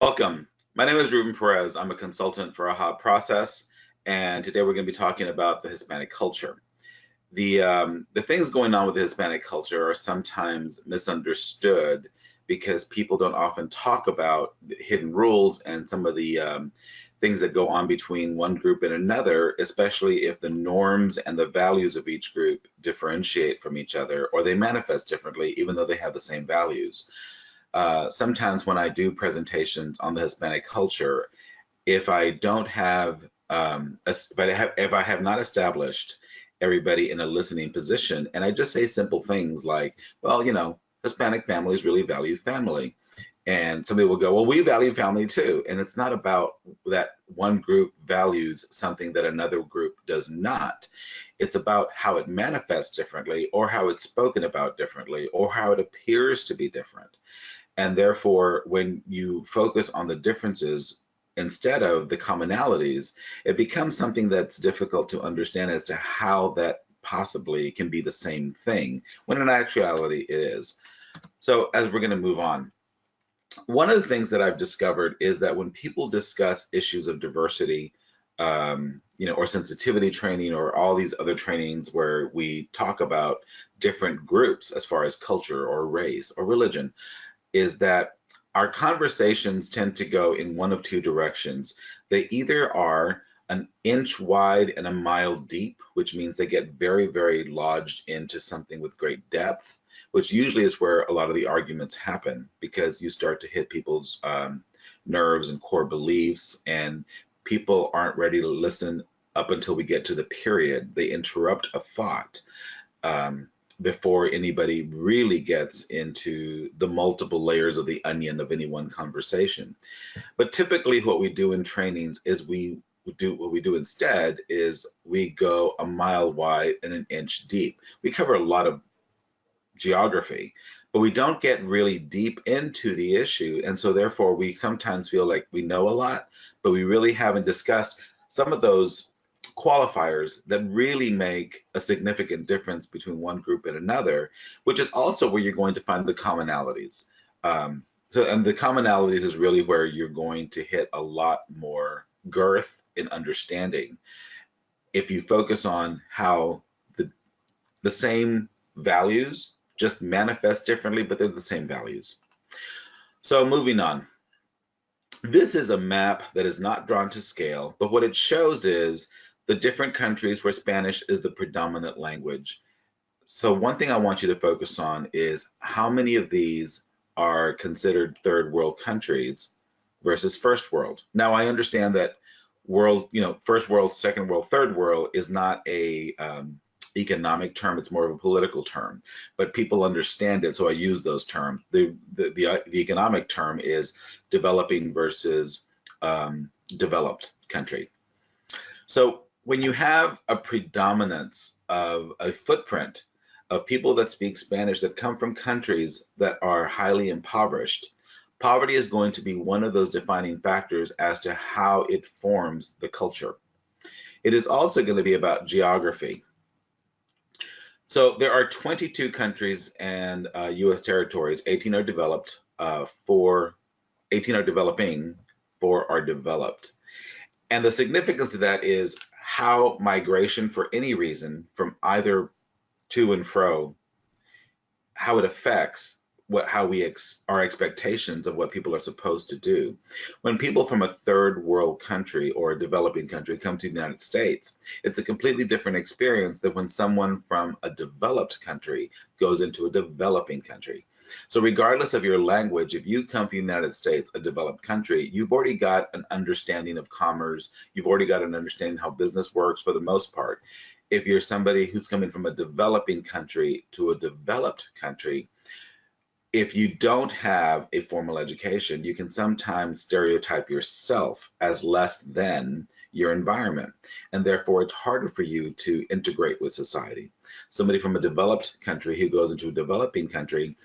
Welcome. My name is Ruben Perez. I'm a consultant for AHA Process, and today we're going to be talking about the Hispanic culture. The things going on with the Hispanic culture are sometimes misunderstood because people don't often talk about the hidden rules and some of the things that go on between one group and another, especially if the norms and the values of each group differentiate from each other or they manifest differently, even though they have the same values. Sometimes when I do presentations on the Hispanic culture, if I don't have, if I have not established everybody in a listening position, and I just say simple things like, well, Hispanic families really value family. And somebody will go, well, we value family too. And it's not about that one group values something that another group does not. It's about how it manifests differently, or how it's spoken about differently, or how it appears to be different. And therefore, when you focus on the differences instead of the commonalities, it becomes something that's difficult to understand as to how that possibly can be the same thing, when in actuality it is. So as we're going to move on, one of the things that I've discovered is that when people discuss issues of diversity, or sensitivity training, or all these other trainings where we talk about different groups as far as culture or race or religion, is that our conversations tend to go in one of two directions. They either are an inch wide and a mile deep, which means they get very, very lodged into something with great depth, which usually is where a lot of the arguments happen, because you start to hit people's nerves and core beliefs, and people aren't ready to listen up until we get to the period. They interrupt a thought before anybody really gets into the multiple layers of the onion of any one conversation. But typically what we do in trainings is we do instead is we go a mile wide and an inch deep. We cover a lot of geography, but we don't get really deep into the issue. And so therefore we sometimes feel like we know a lot, but we really haven't discussed some of those qualifiers that really make a significant difference between one group and another, which is also where you're going to find the commonalities. And the commonalities is really where you're going to hit a lot more girth in understanding if you focus on how the same values just manifest differently, but they're the same values. So moving on. This is a map that is not drawn to scale, but what it shows is the different countries where Spanish is the predominant language. So one thing I want you to focus on is how many of these are considered third world countries versus first world. Now, I understand that first world, second world, third world is not a economic term, it's more of a political term, but people understand it, so I use those terms. The economic term is developing versus developed country. So when you have a predominance of a footprint of people that speak Spanish that come from countries that are highly impoverished, poverty is going to be one of those defining factors as to how it forms the culture. It is also going to be about geography. So there are 22 countries and U.S. territories. 18 are developed, 18 are developing, 4 are developed. And the significance of that is how migration for any reason from either to and fro, how it affects our expectations of what people are supposed to do. When people from a third world country or a developing country come to the United States, it's a completely different experience than when someone from a developed country goes into a developing country. So regardless of your language, if you come from the United States, a developed country, you've already got an understanding of commerce, you've already got an understanding how business works for the most part. If you're somebody who's coming from a developing country to a developed country, if you don't have a formal education, you can sometimes stereotype yourself as less than your environment, and therefore it's harder for you to integrate with society. Somebody from a developed country who goes into a developing country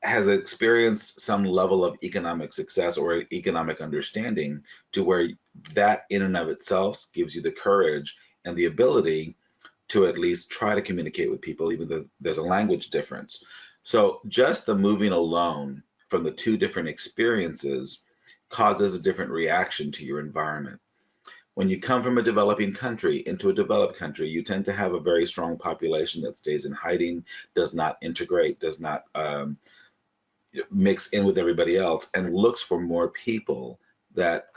has experienced some level of economic success or economic understanding to where that in and of itself gives you the courage and the ability to at least try to communicate with people, even though there's a language difference. So just the moving alone from the two different experiences causes a different reaction to your environment. When you come from a developing country into a developed country, you tend to have a very strong population that stays in hiding, does not integrate, does not mix in with everybody else, and looks for more people that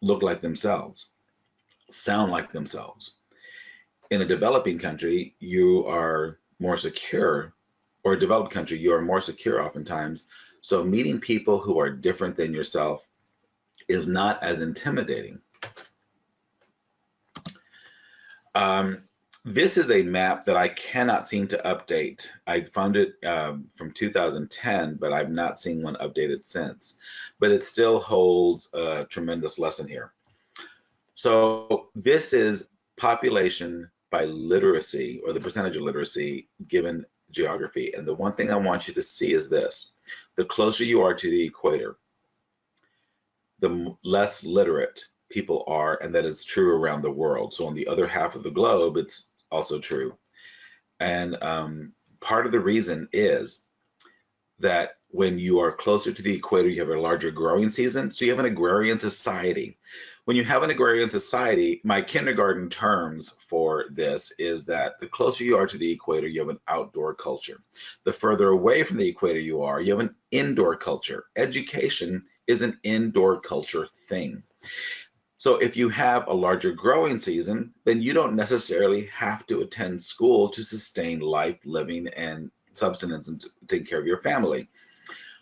look like themselves, sound like themselves. In a developing country, you are more secure, or a developed country, you are more secure oftentimes. So meeting people who are different than yourself is not as intimidating. This is a map that I cannot seem to update. I found it from 2010, but I've not seen one updated since. But it still holds a tremendous lesson here. So this is population by literacy, or the percentage of literacy given geography. And the one thing I want you to see is this: the closer you are to the equator, the less literate people are, and that is true around the world. So on the other half of the globe, it's also true. And part of the reason is that when you are closer to the equator, you have a larger growing season. So you have an agrarian society. When you have an agrarian society, my kindergarten terms for this is that the closer you are to the equator, you have an outdoor culture. The further away from the equator you are, you have an indoor culture. Education is an indoor culture thing. So if you have a larger growing season, then you don't necessarily have to attend school to sustain life, living, and subsistence, and taking care of your family.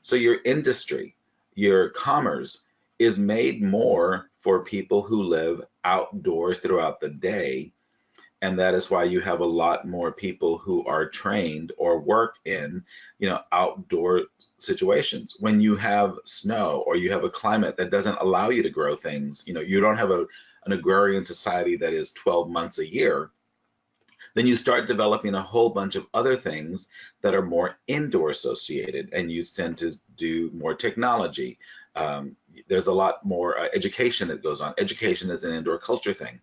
So your industry, your commerce is made more for people who live outdoors throughout the day. And that is why you have a lot more people who are trained or work in, outdoor situations. When you have snow, or you have a climate that doesn't allow you to grow things, you don't have an agrarian society that is 12 months a year, then you start developing a whole bunch of other things that are more indoor associated, and you tend to do more technology. There's a lot more education that goes on. Education is an indoor culture thing.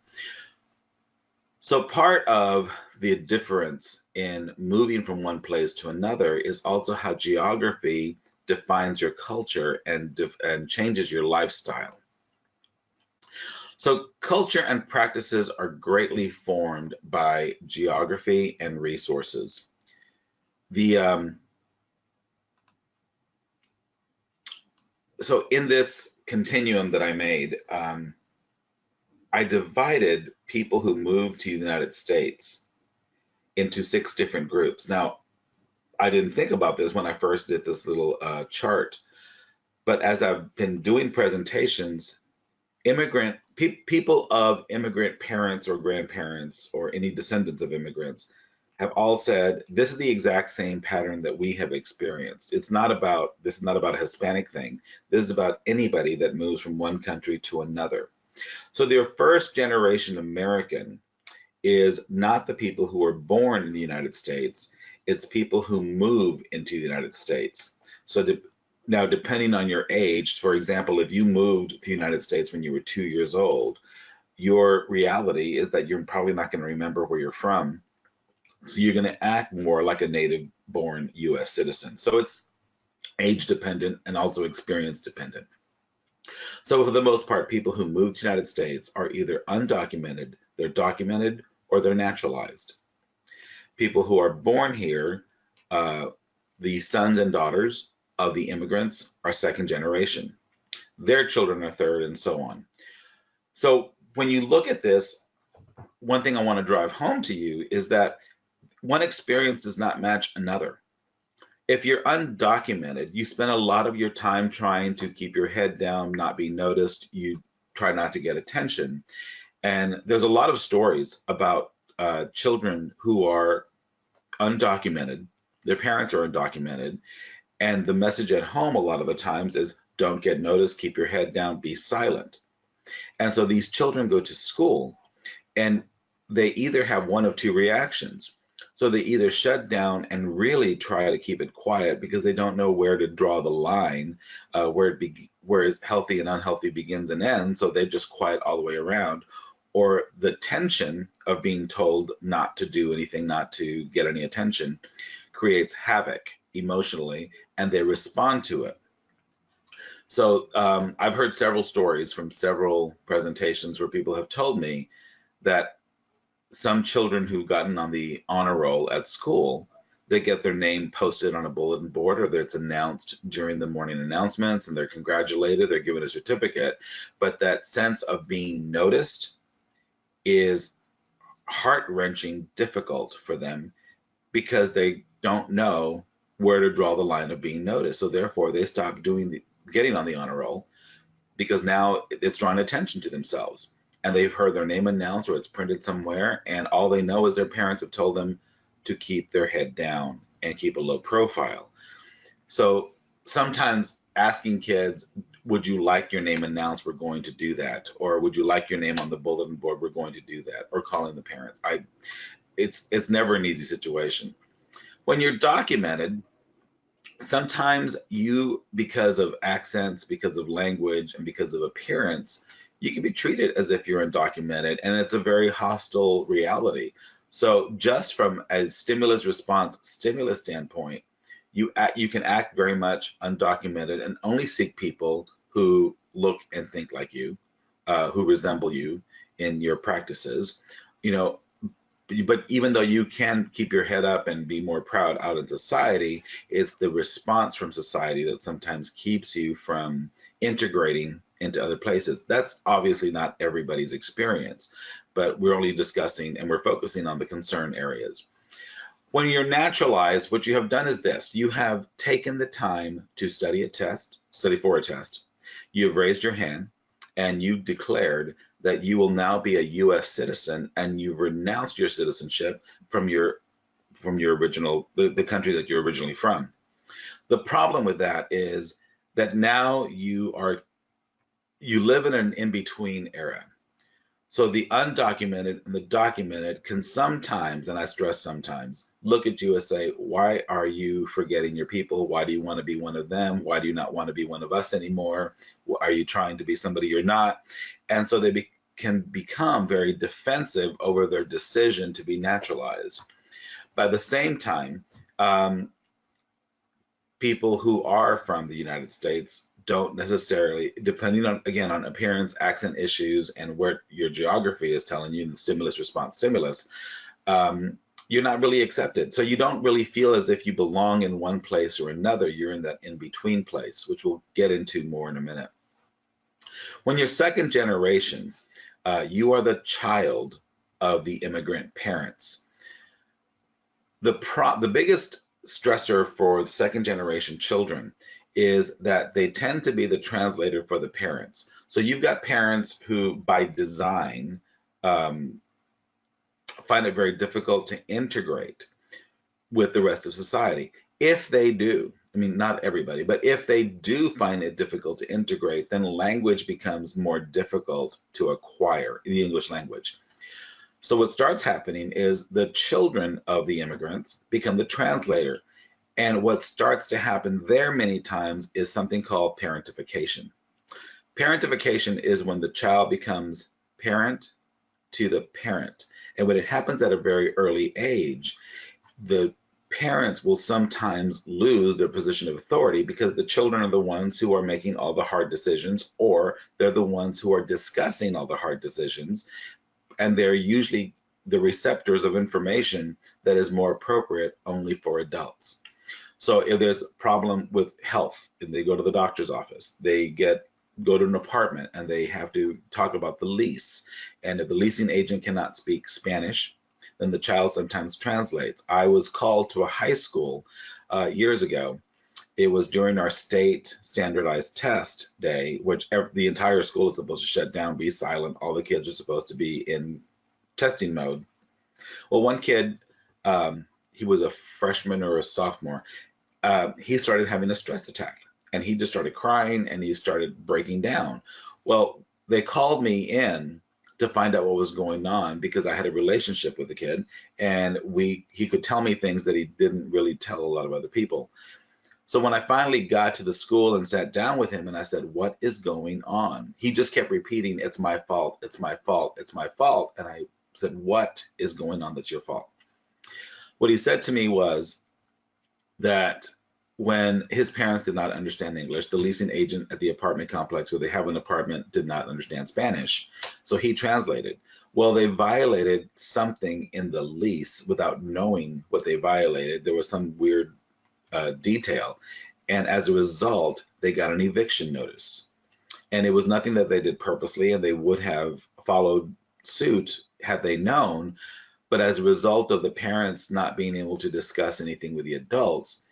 So part of the difference in moving from one place to another is also how geography defines your culture and changes your lifestyle. So culture and practices are greatly formed by geography and resources. So in this continuum that I made, I divided people who moved to the United States into 6 different groups. Now, I didn't think about this when I first did this little chart, but as I've been doing presentations, people of immigrant parents or grandparents or any descendants of immigrants have all said this is the exact same pattern that we have experienced. This is not about a Hispanic thing. This is about anybody that moves from one country to another. So their first generation American is not the people who were born in the United States. It's people who move into the United States. So now, depending on your age, for example, if you moved to the United States when you were 2 years old, your reality is that you're probably not going to remember where you're from. So you're going to act more like a native born US citizen. So it's age dependent and also experience dependent. So for the most part, people who move to the United States are either undocumented, they're documented, or they're naturalized. People who are born here, the sons and daughters of the immigrants, are second generation. Their children are third, and so on. So when you look at this, one thing I want to drive home to you is that one experience does not match another. If you're undocumented, you spend a lot of your time trying to keep your head down, not be noticed. You try not to get attention. And there's a lot of stories about children who are undocumented. Their parents are undocumented. And the message at home a lot of the times is don't get noticed, keep your head down, be silent. And so these children go to school and they either have one of two reactions. So they either shut down and really try to keep it quiet because they don't know where to draw the line, where healthy and unhealthy begins and ends. So they just quiet all the way around. or the tension of being told not to do anything, not to get any attention, creates havoc emotionally, and they respond to it. So I've heard several stories from several presentations where people have told me that some children who've gotten on the honor roll at school, they get their name posted on a bulletin board, or it's announced during the morning announcements, and they're congratulated, they're given a certificate. But that sense of being noticed is heart-wrenching difficult for them because they don't know where to draw the line of being noticed. So therefore, they stop getting on the honor roll because now it's drawing attention to themselves. And they've heard their name announced or it's printed somewhere, and all they know is their parents have told them to keep their head down and keep a low profile. So sometimes asking kids, would you like your name announced? We're going to do that. Or would you like your name on the bulletin board? We're going to do that. Or calling the parents. It's never an easy situation. When you're documented, sometimes you, because of accents, because of language, and because of appearance, you can be treated as if you're undocumented, and it's a very hostile reality. So just from a stimulus standpoint, you can act very much undocumented and only seek people who look and think like you, who resemble you in your practices. You know, but even though you can keep your head up and be more proud out in society, it's the response from society that sometimes keeps you from integrating into other places. That's obviously not everybody's experience, but we're only discussing and we're focusing on the concern areas. When you're naturalized, what you have done is this: you have taken the time to study for a test. You have raised your hand and you declared that you will now be a U.S. citizen, and you've renounced your citizenship from your original the country that you're originally from. The problem with that is that now you live in an in-between era. So the undocumented and the documented can sometimes, and I stress sometimes, look at you and say, why are you forgetting your people? Why do you want to be one of them? Why do you not want to be one of us anymore? Are you trying to be somebody you're not? And so they can become very defensive over their decision to be naturalized. By the same time, people who are from the United States don't necessarily, depending on, again, on appearance, accent issues, and where your geography is telling you, the stimulus response stimulus, you're not really accepted. So you don't really feel as if you belong in one place or another. You're in that in-between place, which we'll get into more in a minute. When you're second generation, you are the child of the immigrant parents. The biggest stressor for second generation children is that they tend to be the translator for the parents. So you've got parents who, by design, find it very difficult to integrate with the rest of society. If they do, I mean, not everybody, but if they do find it difficult to integrate, then language becomes more difficult to acquire, the English language. So what starts happening is the children of the immigrants become the translator. And what starts to happen there many times is something called parentification. Parentification is when the child becomes parent to the parent. And when it happens at a very early age, the parents will sometimes lose their position of authority because the children are the ones who are making all the hard decisions, or they're the ones who are discussing all the hard decisions. And they're usually the receptors of information that is more appropriate only for adults. So if there's a problem with health and they go to the doctor's office, they go to an apartment and they have to talk about the lease. And if the leasing agent cannot speak Spanish, then the child sometimes translates. I was called to a high school years ago. It was during our state standardized test day, which the entire school is supposed to shut down, be silent. All the kids are supposed to be in testing mode. Well, one kid, he was a freshman or a sophomore. He started having a stress attack, and he just started crying and he started breaking down. Well, they called me in to find out what was going on because I had a relationship with the kid, and he could tell me things that he didn't really tell a lot of other people. So when I finally got to the school and sat down with him and I said, "What is going on?" He just kept repeating, "It's my fault. It's my fault. It's my fault." And I said, "What is going on that's your fault?" What he said to me was that when his parents did not understand English, the leasing agent at the apartment complex where they have an apartment did not understand Spanish. So he translated. Well, they violated something in the lease without knowing what they violated. There was some weird detail. And as a result, they got an eviction notice. And it was nothing that they did purposely, and they would have followed suit had they known. But as a result of the parents not being able to discuss anything with the adults,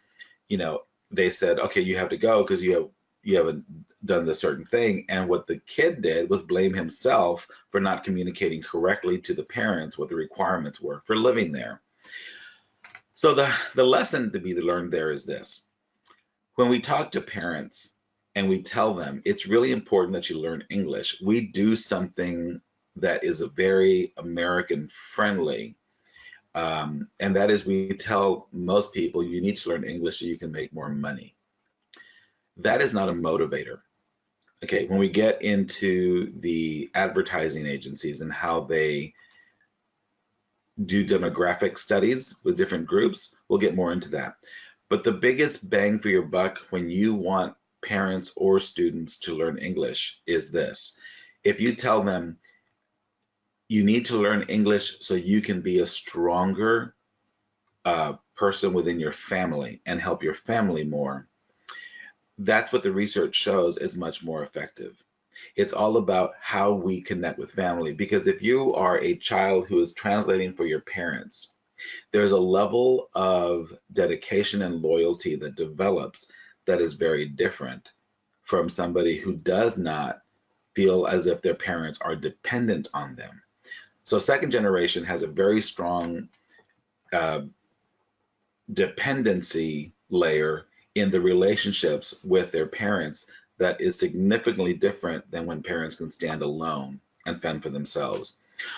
you know, they said, okay, you have to go because you haven't done this certain thing. And what the kid did was blame himself for not communicating correctly to the parents what the requirements were for living there. So the lesson to be learned there is this. When we talk to parents and we tell them it's really important that you learn English, we do something that is a very American friendly. And that is, we tell most people you need to learn English so you can make more money. That is not a motivator. Okay, when we get into the advertising agencies and how they do demographic studies with different groups, we'll get more into that. But the biggest bang for your buck when you want parents or students to learn English is this. If you tell them you need to learn English so you can be a stronger person within your family and help your family more, that's what the research shows is much more effective. It's all about how we connect with family. Because if you are a child who is translating for your parents, there's a level of dedication and loyalty that develops that is very different from somebody who does not feel as if their parents are dependent on them. So second generation has a very strong uh, dependency layer in the relationships with their parents that is significantly different than when parents can stand alone and fend for themselves.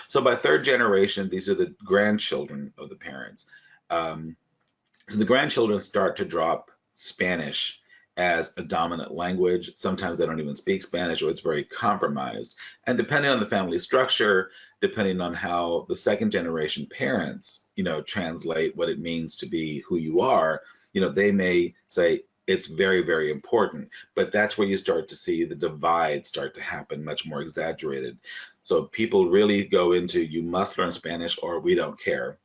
So by third generation, these are the grandchildren of the parents. Um, so the grandchildren start to drop Spanish as a dominant language. Sometimes they don't even speak Spanish, or it's very compromised. And depending on the family structure, depending on how the second generation parents, translate what it means to be who you are, they may say it's very, very important. But that's where you start to see the divide start to happen, much more exaggerated. So people really go into, you must learn Spanish or we don't care.